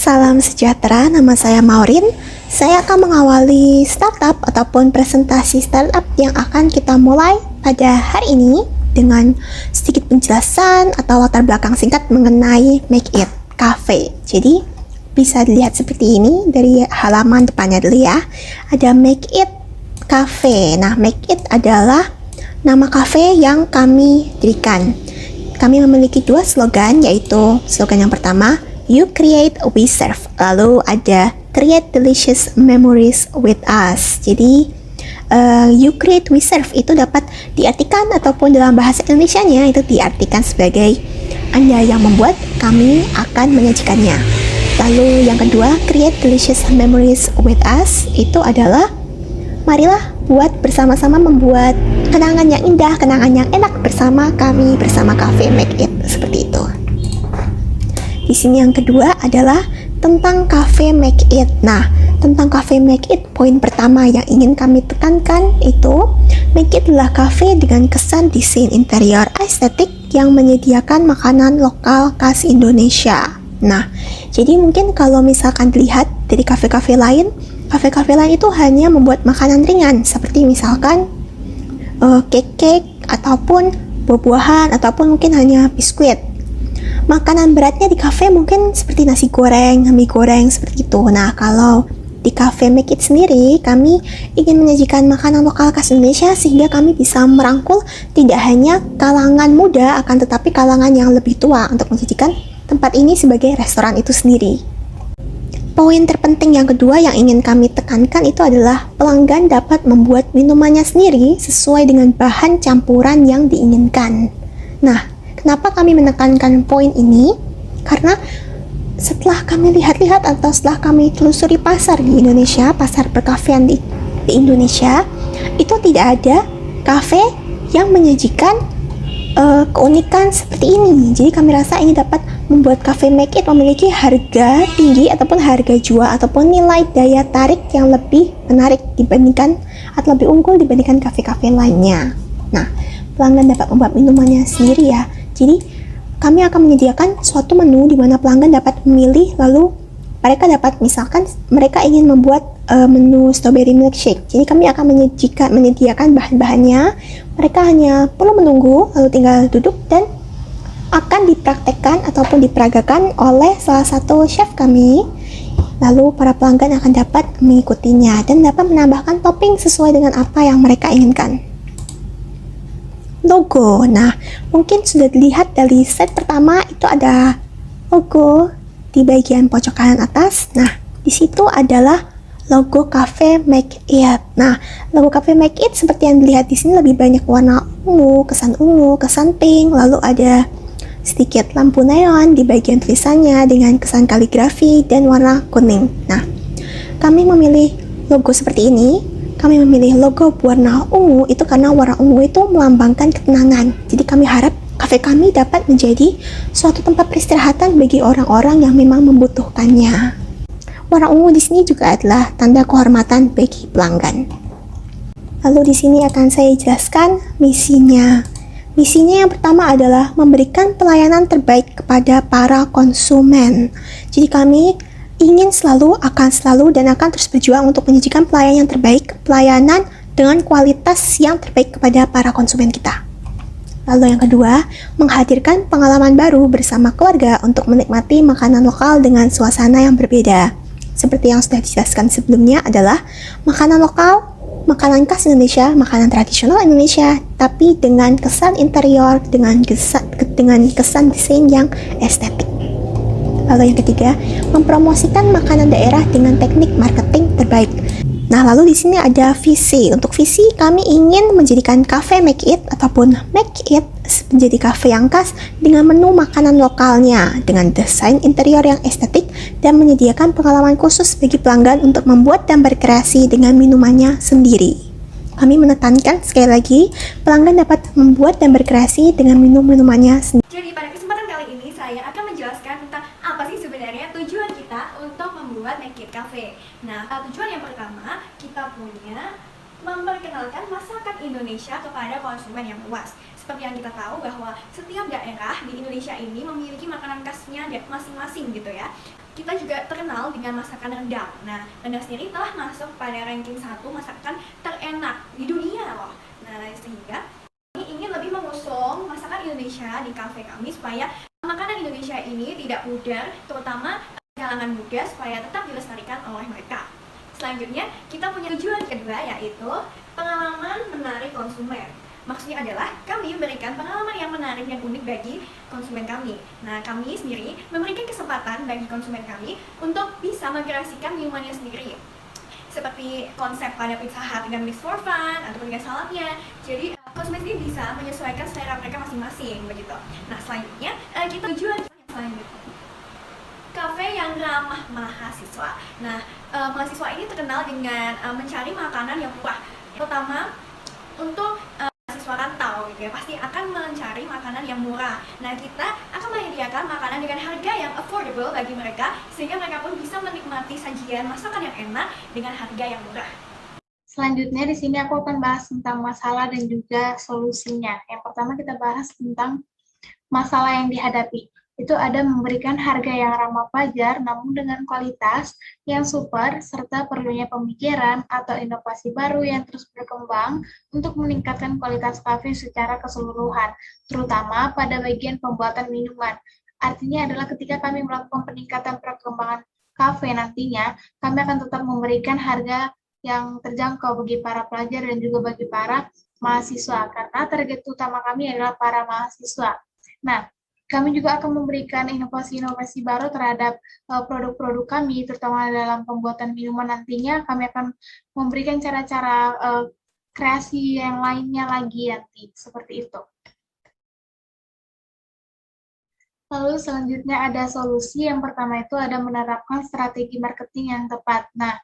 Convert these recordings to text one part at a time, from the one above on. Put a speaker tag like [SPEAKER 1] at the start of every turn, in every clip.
[SPEAKER 1] Salam sejahtera, nama saya Maureen. Saya akan mengawali startup ataupun presentasi startup yang akan kita mulai pada hari ini dengan sedikit penjelasan atau latar belakang singkat mengenai Make It Cafe. Jadi, bisa dilihat seperti ini dari halaman depannya dulu ya. Ada Make It Cafe. Nah, Make It adalah nama cafe yang kami dirikan. Kami memiliki dua slogan, yaitu slogan yang pertama, You create, we serve. Lalu ada create delicious memories with us. Jadi you create, we serve itu dapat diartikan ataupun dalam bahasa Indonesianya itu diartikan sebagai Anda yang membuat, kami akan menyajikannya. Lalu yang kedua, create delicious memories with us itu adalah marilah buat bersama-sama membuat kenangan yang indah, kenangan yang enak bersama kami, bersama Cafe Make It, seperti itu. Di sini yang kedua adalah tentang Cafe Make It. Nah, tentang Cafe Make It, poin pertama yang ingin kami tekankan itu Make It adalah cafe dengan kesan desain interior estetik yang menyediakan makanan lokal khas Indonesia. Nah, jadi mungkin kalau misalkan dilihat dari kafe-kafe lain itu hanya membuat makanan ringan seperti misalkan cake ataupun buah-buahan ataupun mungkin hanya biskuit. Makanan beratnya di kafe mungkin seperti nasi goreng, mie goreng, seperti itu. Nah, kalau di Cafe Make It sendiri, kami ingin menyajikan makanan lokal khas Indonesia sehingga kami bisa merangkul tidak hanya kalangan muda, akan tetapi kalangan yang lebih tua untuk menjadikan tempat ini sebagai restoran itu sendiri. Poin terpenting yang kedua yang ingin kami tekankan itu adalah pelanggan dapat membuat minumannya sendiri sesuai dengan bahan campuran yang diinginkan. Nah, kenapa kami menekankan poin ini? Karena setelah kami lihat-lihat atau setelah kami telusuri pasar di Indonesia, pasar perkafean di Indonesia, itu tidak ada kafe yang menyajikan keunikan seperti ini. Jadi kami rasa ini dapat membuat Cafe Make It memiliki harga tinggi ataupun harga jual ataupun nilai daya tarik yang lebih menarik dibandingkan atau lebih unggul dibandingkan kafe-kafe lainnya. Nah, pelanggan dapat membuat minumannya sendiri ya. Jadi kami akan menyediakan suatu menu di mana pelanggan dapat memilih, lalu mereka dapat misalkan mereka ingin membuat menu strawberry milkshake. Jadi kami akan menyediakan bahan-bahannya. Mereka hanya perlu menunggu lalu tinggal duduk dan akan dipraktekkan ataupun diperagakan oleh salah satu chef kami. Lalu para pelanggan akan dapat mengikutinya dan dapat menambahkan topping sesuai dengan apa yang mereka inginkan. Logo. Nah, mungkin sudah dilihat dari slide pertama itu ada logo di bagian pojok kanan atas. Nah, di situ adalah logo Cafe Make It. Nah, logo Cafe Make It seperti yang dilihat di sini lebih banyak warna ungu, kesan pink, lalu ada sedikit lampu neon di bagian tulisannya dengan kesan kaligrafi dan warna kuning. Nah, kami memilih logo seperti ini. Kami memilih logo berwarna ungu itu karena warna ungu itu melambangkan ketenangan. Jadi kami harap kafe kami dapat menjadi suatu tempat peristirahatan bagi orang-orang yang memang membutuhkannya. Warna ungu di sini juga adalah tanda kehormatan bagi pelanggan. Lalu di sini akan saya jelaskan misinya. Misinya yang pertama adalah memberikan pelayanan terbaik kepada para konsumen. Jadi kami ingin akan selalu dan akan terus berjuang untuk menyajikan pelayanan yang terbaik, pelayanan dengan kualitas yang terbaik kepada para konsumen kita. Lalu yang kedua, menghadirkan pengalaman baru bersama keluarga untuk menikmati makanan lokal dengan suasana yang berbeda. Seperti yang sudah dijelaskan sebelumnya adalah makanan lokal, makanan khas Indonesia, makanan tradisional Indonesia, tapi dengan kesan interior, dengan kesan desain yang estetik. Lalu yang ketiga, mempromosikan makanan daerah dengan teknik marketing terbaik. Nah, lalu di sini ada visi. Untuk visi, kami ingin menjadikan Cafe Make It ataupun Make It menjadi cafe yang khas dengan menu makanan lokalnya, dengan desain interior yang estetik dan menyediakan pengalaman khusus bagi pelanggan untuk membuat dan berkreasi dengan minumannya sendiri. Kami menekankan sekali lagi, pelanggan dapat membuat dan berkreasi dengan minumannya sendiri.
[SPEAKER 2] Jadi pada kesempatan kali ini saya akan menjelaskan tentang apa sih sebenarnya tujuan kita untuk membuat Make It Cafe. Nah, tujuan yang pertama kita punya memperkenalkan masakan Indonesia kepada konsumen yang luas. Seperti yang kita tahu bahwa setiap daerah di Indonesia ini memiliki makanan khasnya masing-masing gitu ya. kita juga terkenal dengan masakan rendang. Nah, rendang sendiri telah masuk pada ranking 1 masakan terenak di dunia loh. Nah, sehingga kami ingin lebih mengusung masakan Indonesia di kafe kami supaya makanan Indonesia ini tidak pudar, terutama kalangan muda, supaya tetap dilestarikan oleh mereka. Selanjutnya, kita punya tujuan kedua, yaitu pengalaman menarik konsumen. Maksudnya adalah kami memberikan pengalaman yang menarik dan unik bagi konsumen kami. Nah, kami sendiri memberikan kesempatan bagi konsumen kami untuk bisa mengkreasikan minumannya sendiri. Seperti konsep pada Pizza Hut dengan mix for fun ataupun dengan saladnya. Jadi konsumen sendiri bisa menyesuaikan selera mereka masing-masing begitu. Nah, selanjutnya kita tujuan selanjutnya kafe yang ramah mahasiswa. Nah, mahasiswa ini terkenal dengan mencari makanan yang murah. Pertama, untuk mahasiswa rantau gitu ya, pasti akan mencari makanan yang murah. Nah, kita akan menyediakan makanan dengan harga yang affordable bagi mereka, sehingga mereka pun bisa menikmati sajian masakan yang enak dengan harga yang murah.
[SPEAKER 3] Selanjutnya di sini aku akan bahas tentang masalah dan juga solusinya. Yang pertama kita bahas tentang masalah yang dihadapi. Itu ada memberikan harga yang ramah pelajar namun dengan kualitas yang super serta perlunya pemikiran atau inovasi baru yang terus berkembang untuk meningkatkan kualitas kafe secara keseluruhan, terutama pada bagian pembuatan minuman. Artinya adalah ketika kami melakukan peningkatan perkembangan kafe nantinya, kami akan tetap memberikan harga yang terjangkau bagi para pelajar dan juga bagi para mahasiswa, karena target utama kami adalah para mahasiswa. Nah, kami juga akan memberikan inovasi-inovasi baru terhadap produk-produk kami, terutama dalam pembuatan minuman nantinya. Kami akan memberikan cara-cara kreasi yang lainnya lagi nanti, seperti itu. Lalu selanjutnya ada solusi. Yang pertama itu ada menerapkan strategi marketing yang tepat. Nah,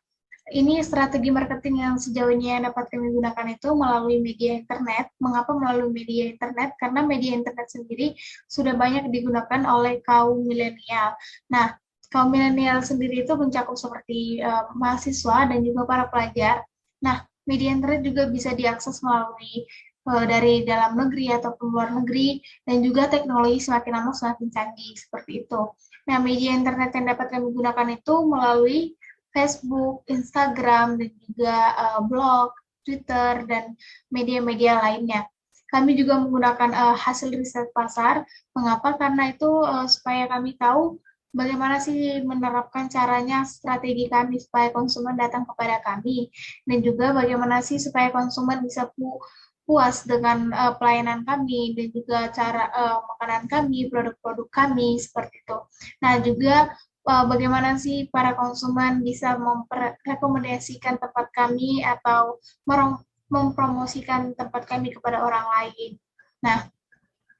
[SPEAKER 3] ini strategi marketing yang sejauh ini yang dapat kami gunakan itu melalui media internet. Mengapa melalui media internet? Karena media internet sendiri sudah banyak digunakan oleh kaum milenial. Nah, kaum milenial sendiri itu mencakup seperti mahasiswa dan juga para pelajar. Nah, media internet juga bisa diakses melalui dari dalam negeri ataupun luar negeri, dan juga teknologi semakin lama semakin canggih, seperti itu. Nah, media internet yang dapat kami gunakan itu melalui Facebook, Instagram, dan juga blog, Twitter, dan media-media lainnya. Kami juga menggunakan hasil riset pasar. Mengapa? Karena itu supaya kami tahu bagaimana sih menerapkan caranya, strategi kami supaya konsumen datang kepada kami, dan juga bagaimana sih supaya konsumen bisa puas dengan pelayanan kami, dan juga cara makanan kami, produk-produk kami, seperti itu. Nah, juga bagaimana sih para konsumen bisa merekomendasikan tempat kami atau mempromosikan tempat kami kepada orang lain. Nah,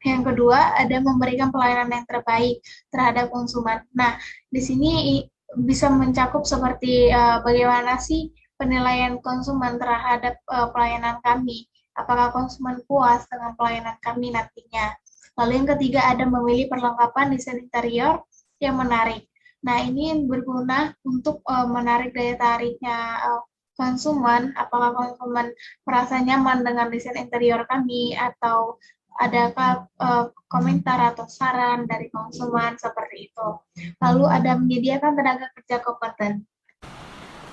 [SPEAKER 3] yang kedua ada memberikan pelayanan yang terbaik terhadap konsumen. Nah, di sini bisa mencakup seperti bagaimana sih penilaian konsumen terhadap pelayanan kami. Apakah konsumen puas dengan pelayanan kami nantinya. Lalu yang ketiga ada memilih perlengkapan desain interior yang menarik. Nah, ini berguna untuk menarik daya tariknya konsumen. Apakah konsumen merasa nyaman dengan desain interior kami, atau adakah komentar atau saran dari konsumen, seperti itu. Lalu ada menyediakan tenaga kerja kompeten.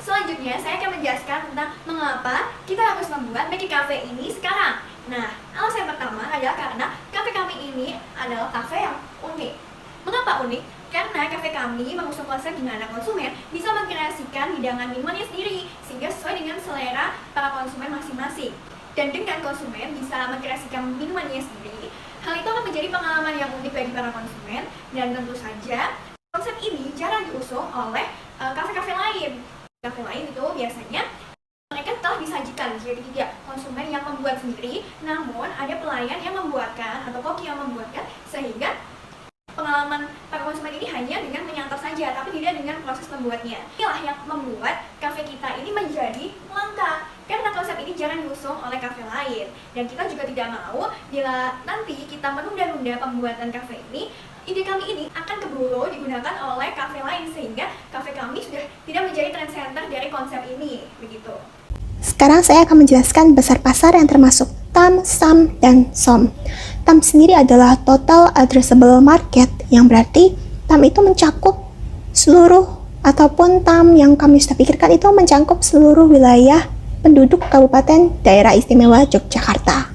[SPEAKER 2] Selanjutnya, saya akan menjelaskan tentang mengapa kita harus membuat Meki Cafe ini sekarang. Nah, alasan pertama adalah karena kafe kami ini adalah kafe yang unik. Mengapa unik? Karena kafe kami mengusung konsep di mana konsumen bisa mengkreasikan hidangan minumannya sendiri, sehingga sesuai dengan selera para konsumen masing-masing. Dan dengan konsumen bisa mengkreasikan minumannya sendiri, hal itu akan menjadi pengalaman yang unik bagi para konsumen, dan tentu saja konsep ini jarang diusung oleh kafe-kafe lain. Kafe lain itu biasanya mereka telah disajikan, jadi tidak konsumen yang membuat sendiri, namun ada pelayan yang membuatkan atau koki yang membuatkan, sehingga pengalaman para konsumen ini hanya dengan menyantap saja, tapi tidak dengan proses membuatnya. Inilah yang membuat kafe kita ini menjadi langka, karena konsep ini jarang diusung oleh kafe lain. Dan kita juga tidak mau bila nanti kita menunda-nunda pembuatan kafe ini, ide kami ini akan keburu digunakan oleh kafe lain, sehingga kafe kami sudah tidak menjadi trend center dari konsep ini, begitu.
[SPEAKER 1] Sekarang saya akan menjelaskan besar pasar yang termasuk TAM, SAM, dan SOM. TAM sendiri adalah Total Addressable Market, yang berarti TAM itu mencakup seluruh ataupun TAM yang kami sudah pikirkan itu mencakup seluruh wilayah penduduk Kabupaten Daerah Istimewa Yogyakarta.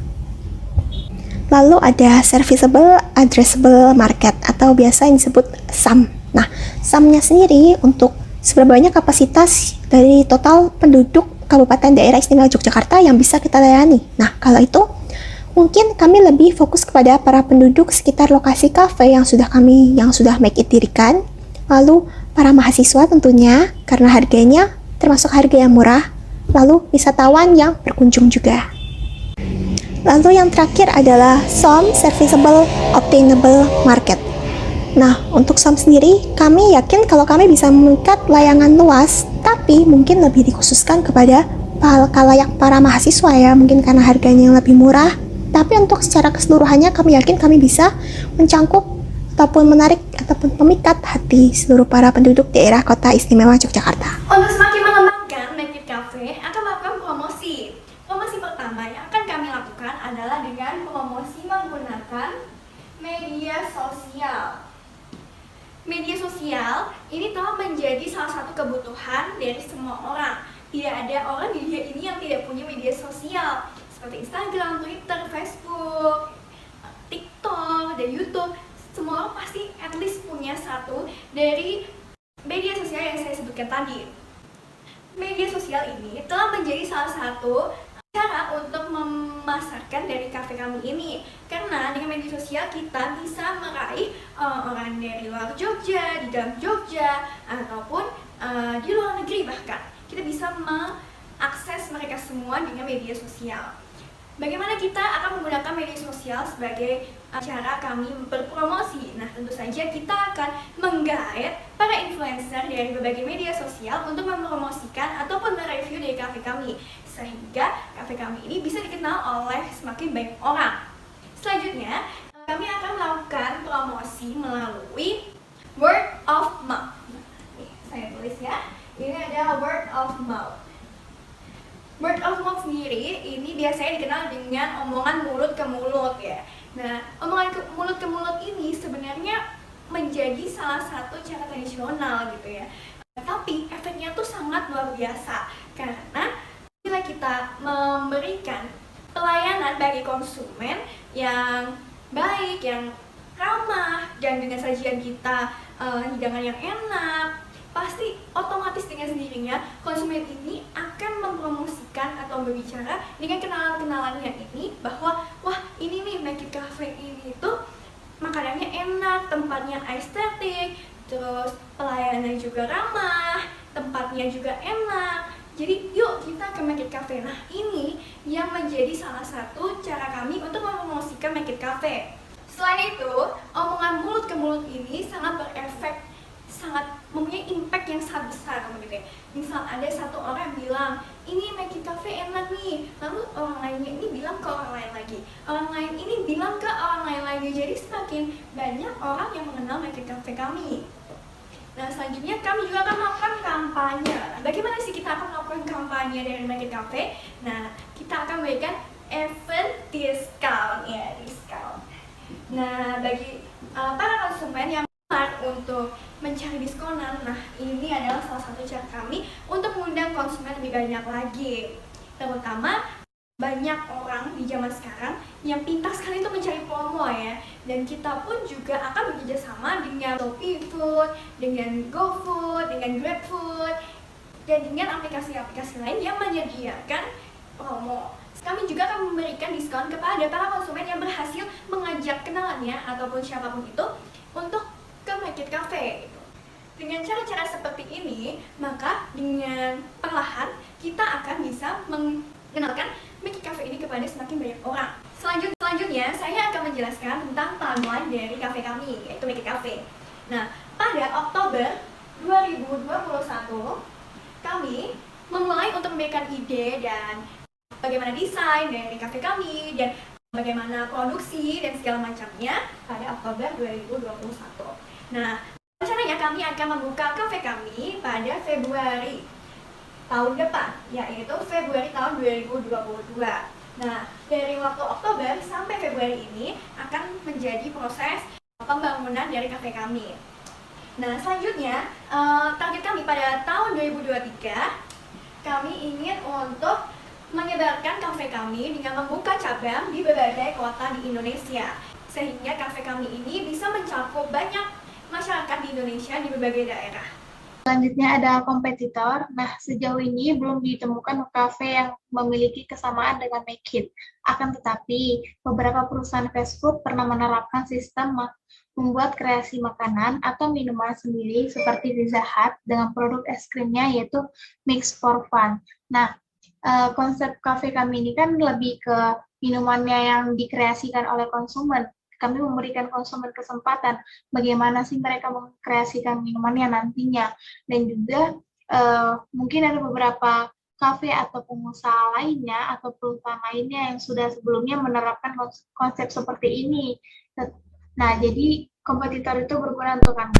[SPEAKER 1] Lalu ada Serviceable Addressable Market atau biasa yang disebut SAM. Nah, SAM-nya sendiri untuk seberapa banyak kapasitas dari total penduduk Kabupaten Daerah Istimewa Yogyakarta yang bisa kita layani. Nah, kalau itu mungkin kami lebih fokus kepada para penduduk sekitar lokasi kafe yang sudah make it dirikan. Lalu para mahasiswa tentunya karena harganya termasuk harga yang murah. Lalu wisatawan yang berkunjung juga. Lalu yang terakhir adalah SOM Serviceable Obtainable Market. Nah, untuk SOM sendiri, kami yakin kalau kami bisa mengikat layangan luas, tapi mungkin lebih dikhususkan kepada khalayak para mahasiswa ya, mungkin karena harganya yang lebih murah. Tapi untuk secara keseluruhannya, kami yakin kami bisa mencangkup ataupun menarik ataupun memikat hati seluruh para penduduk daerah Kota Istimewa Yogyakarta.
[SPEAKER 2] Untuk semakin mengembangkan Make It Cafe akan melakukan promosi. Promosi pertama yang akan kami lakukan adalah dengan promosi menggunakan media sosial. Media sosial ini telah menjadi salah satu kebutuhan dari semua orang. Tidak ada orang di dunia ini yang tidak punya media sosial seperti Instagram, Twitter, Facebook, TikTok, dan YouTube. Semua orang pasti at least punya satu dari media sosial yang saya sebutkan tadi. Media sosial ini telah menjadi salah satu cara untuk memasarkan dari kafe kami ini, karena dengan media sosial kita bisa meraih orang dari luar Jogja, di dalam Jogja, ataupun di luar negeri bahkan. Kita bisa mengakses mereka semua dengan media sosial. Bagaimana kita akan menggunakan media sosial sebagai cara kami berpromosi? Nah, tentu saja kita akan menggait para influencer dari berbagai media sosial untuk mempromosikan ataupun mereview dari kafe kami, sehingga kafe kami ini bisa dikenal oleh semakin banyak orang. Selanjutnya, kami akan melakukan promosi melalui word of mouth. Nih, saya tulis ya. Ini adalah word of mouth. Word of mouth sendiri ini biasanya dikenal dengan omongan mulut ke mulut ya. Nah, omongan mulut ke mulut ini sebenarnya menjadi salah satu cara tradisional gitu ya. Tapi efeknya tuh sangat luar biasa, karena bila kita memberikan pelayanan bagi konsumen yang baik, yang ramah, dan dengan sajian kita hidangan yang enak, pasti otomatis dengan sendirinya konsumen ini akan mempromosikan atau berbicara dengan kenalan-kenalannya ini bahwa wah, ini nih Make It Cafe ini tuh makanannya enak, tempatnya estetik, terus pelayanannya juga ramah, tempatnya juga enak. Jadi yuk kita ke Make It Cafe. Nah, ini yang menjadi salah satu cara kami untuk mempromosikan Make It Cafe. Selain itu, omongan mulut ke mulut ini sangat berefek, sangat mempunyai impact yang sangat besar begitu ya. Misal ada satu orang yang bilang ini Make It Cafe enak nih, lalu orang lainnya ini bilang ke orang lain lagi, orang lain ini bilang ke orang lain lagi, jadi semakin banyak orang yang mengenal Make It Cafe kami. Nah, selanjutnya kami juga akan melakukan kampanye. Nah, bagaimana sih kita akan melakukan kampanye dari Make It Cafe? Nah, kita akan memberikan event discount ya, discount. Nah, bagi para konsumen yang untuk mencari diskonan, nah ini adalah salah satu cara kami untuk mengundang konsumen lebih banyak lagi. Terutama banyak orang di zaman sekarang yang pintar sekali untuk mencari promo ya. Dan kita pun juga akan bekerja sama dengan Shopee Food, dengan GoFood, dengan GrabFood, dan dengan aplikasi-aplikasi lain yang menyediakan promo. Kami juga akan memberikan diskon kepada para konsumen yang berhasil mengajak kenalannya ataupun siapapun itu untuk ke Make It Cafe gitu. Dengan cara-cara seperti ini, maka dengan perlahan kita akan bisa mengenalkan Make It Cafe ini kepada semakin banyak orang. Selanjutnya, saya akan menjelaskan tentang tagline dari kafe kami, yaitu Make It Cafe. Nah, pada Oktober 2021, kami memulai untuk memberikan ide dan bagaimana desain dari kafe kami dan bagaimana produksi dan segala macamnya pada Oktober 2021. Nah, rencananya kami akan membuka kafe kami pada Februari tahun depan, yaitu Februari tahun 2022. Nah, dari waktu Oktober sampai Februari ini akan menjadi proses pembangunan dari kafe kami. Nah, selanjutnya target kami pada tahun 2023, kami ingin untuk menyebarkan kafe kami dengan membuka cabang di berbagai kota di Indonesia, sehingga kafe kami ini bisa mencakup banyak masyarakat di Indonesia di berbagai daerah.
[SPEAKER 3] Selanjutnya ada kompetitor. Nah, sejauh ini belum ditemukan kafe yang memiliki kesamaan dengan Make It. Akan tetapi, beberapa perusahaan fast food pernah menerapkan sistem membuat kreasi makanan atau minuman sendiri seperti Pizza Hut dengan produk es krimnya yaitu Mix for Fun. Nah, konsep kafe kami ini kan lebih ke minumannya yang dikreasikan oleh konsumen. Kami memberikan konsumen kesempatan bagaimana sih mereka mengkreasikan minumannya nantinya. Dan juga mungkin ada beberapa kafe atau pengusaha lainnya atau perusahaan lainnya yang sudah sebelumnya menerapkan konsep seperti ini. Nah, jadi kompetitor itu berguna untuk kami.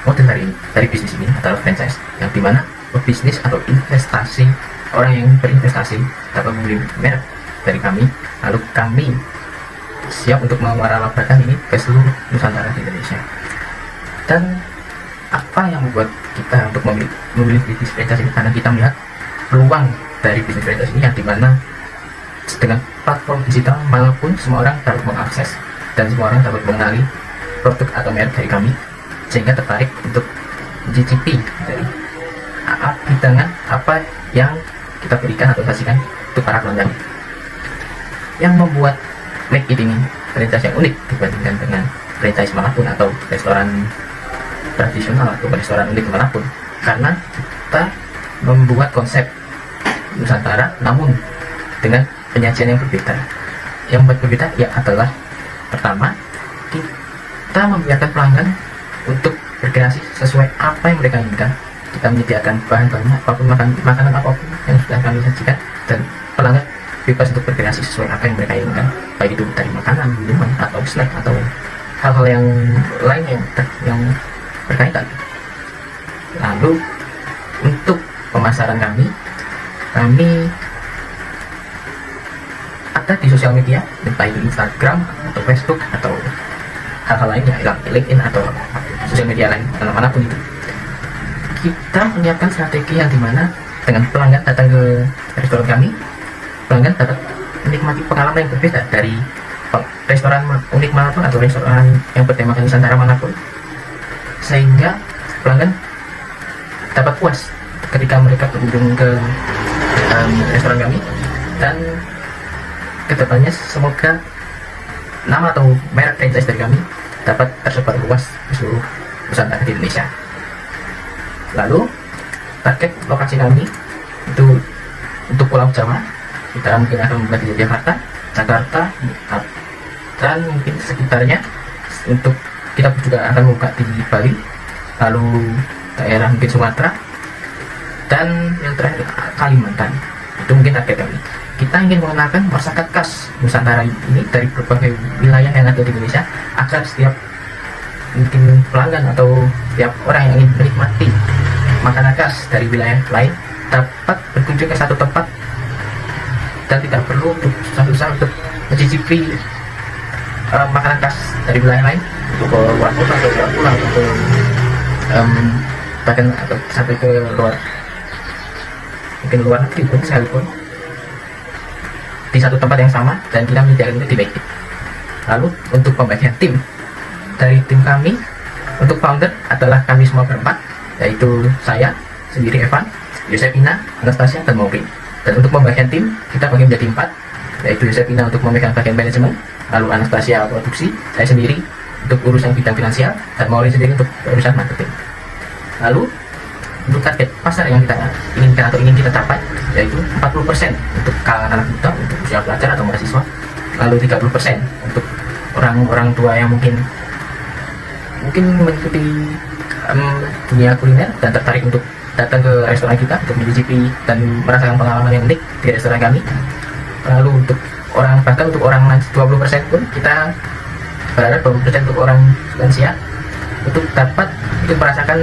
[SPEAKER 4] Model dari bisnis ini adalah franchise, yang dimana bisnis atau investasi, orang yang berinvestasi dapat membeli merek dari kami, lalu kami siap untuk mewaralabakan ini ke seluruh Nusantara di Indonesia. Dan apa yang membuat kita untuk memilih bisnis franchise ini? Karena kita melihat peluang dari bisnis franchise ini, yang dimana dengan platform digital manapun semua orang dapat mengakses dan semua orang dapat mengenali produk atau merek dari kami, sehingga tertarik untuk mencicipi dari hidangan apa yang kita berikan atau sajikan untuk para pelanggan. Yang membuat Make It ini franchise yang unik dibandingkan dengan franchise manapun atau restoran tradisional atau restoran unik manapun, karena kita membuat konsep Nusantara namun dengan penyajian yang berbeda. Yang membuat berbeda ya adalah pertama, kita membiarkan pelanggan untuk berkreasi sesuai apa yang mereka inginkan. Kita menyediakan bahan-bahan apapun, makanan apapun yang sudah kami sajikan, dan pelanggan bebas untuk berkreasi sesuai apa yang mereka inginkan, baik itu dari makanan, minuman, atau snack, atau hal-hal yang lain yang berkaitan. Lalu untuk pemasaran kami ada di sosial media, entah itu Instagram atau Facebook atau hal-hal lainnya, LinkedIn atau sosial media lain, manapun itu. Kita menyiapkan strategi yang dimana dengan pelanggan datang ke restoran kami, pelanggan dapat menikmati pengalaman yang berbeda dari restoran unik manapun atau restoran yang bertemakan Nusantara manapun, sehingga pelanggan dapat puas ketika mereka berkunjung ke restoran kami. Dan kedepannya semoga nama atau merek franchise dari kami dapat tersebar luas di seluruh Nusantara di Indonesia. Lalu target lokasi kami itu untuk Pulau Jawa, kita mungkin akan membuka di Jakarta, dan mungkin sekitarnya. Untuk kita juga akan membuka di Bali, lalu daerah mungkin Sumatera, dan yang terakhir Kalimantan. Itu mungkin target kami. Kita ingin mengenalkan masakan khas Nusantara ini dari berbagai wilayah yang ada di Indonesia, agar setiap mungkin pelanggan atau setiap orang yang ingin menikmati makanan khas dari wilayah lain dapat berkunjung ke satu tempat dan tidak perlu untuk susah-susah untuk mencicipi makanan khas dari wilayah lain, untuk ke luar kota atau luar pulau atau bahkan atau sampai ke luar negeri pun sekalipun, di satu tempat yang sama, dan kita menyediakan itu di Make It. Lalu untuk pembagian tim, dari tim kami untuk founder adalah kami semua berempat, yaitu saya sendiri, Evan, Yosefina, Anastasia, dan Maureen. Dan untuk pembagian tim kita bagi menjadi 4, yaitu Yosefina untuk memegang bagian manajemen, lalu Anastasia produksi, saya sendiri untuk urusan bidang finansial, dan Maureen sendiri untuk urusan marketing. Lalu untuk target pasar yang kita inginkan atau ingin kita capai, yaitu 40% untuk kalangan anak muda, untuk usia pelajar atau mahasiswa, lalu 30% untuk orang-orang tua yang mungkin mengikuti dunia kuliner dan tertarik untuk datang ke restoran kita untuk mencicipi dan merasakan pengalaman yang unik di restoran kami. Lalu untuk orang 20% pun kita berharap 20% untuk orang lansia untuk dapat merasakan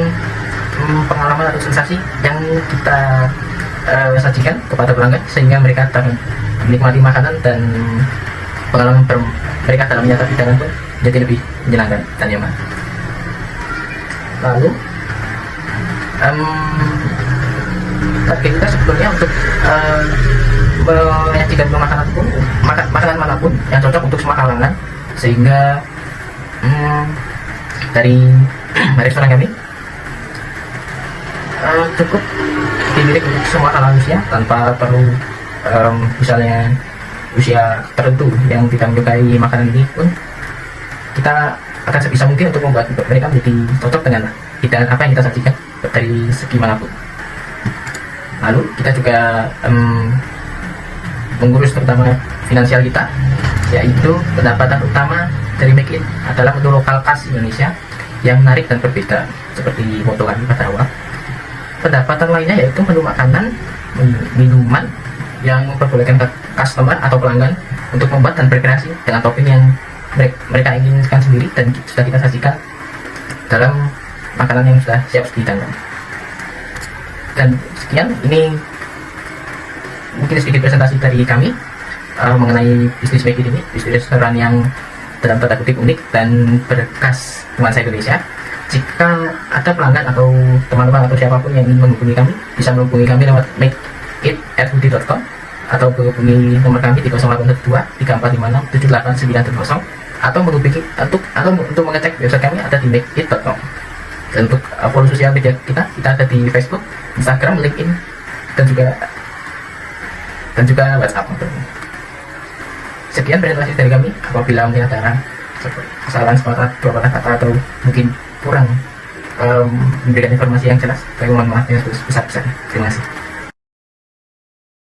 [SPEAKER 4] pengalaman atau sensasi yang kita sajikan kepada pelanggan, sehingga mereka dapat menikmati makanan dan pengalaman mereka dalam menyantap hidangan pun jadi lebih menyenangkan dan nyaman. Lalu target kita sebetulnya untuk menyajikan makanan pun, makanan manapun yang cocok untuk semua kalangan, sehingga dari restoran kami cukup dilirik untuk semua kalangan usia tanpa perlu misalnya usia tertentu yang tidak menyukai makanan ini pun kita akan sebisa mungkin untuk membuat mereka menjadi cocok dengan hidangan apa yang kita sajikan dari segi manapun. Lalu kita juga mengurus terutama finansial kita, yaitu pendapatan utama dari Make It adalah menu lokal khas Indonesia yang menarik dan berbeda seperti moto kami pada awal. Pendapatan lainnya yaitu menu makanan, minuman yang memperbolehkan customer atau pelanggan untuk membuat dan berkreasi dengan topping yang mereka inginkan sendiri dan sudah kita sajikan dalam makanan yang sudah siap dihidangkan. Dan sekian, ini mungkin sedikit presentasi dari kami mengenai bisnis Make It ini, bisnis restoran yang dalam tanda kutip unik dan berkhas nuansa Indonesia. Jika ada pelanggan atau teman-teman atau siapapun yang ingin menghubungi kami, bisa menghubungi kami lewat makeit@budi.com atau menghubungi nomor kami di 0812 3456 78970 atau menghubungi untuk mengecek website kami ada di makeit.com. Dan untuk follow sosial media kita ada di Facebook, Instagram, LinkedIn, dan juga WhatsApp. Sekian presentasi dari kami. Apabila mungkin ada kesalahan sepatah dua patah kata atau mungkin kurang memberikan informasi yang jelas, saya mohon maaf yang sebesar-besarnya. Terima kasih.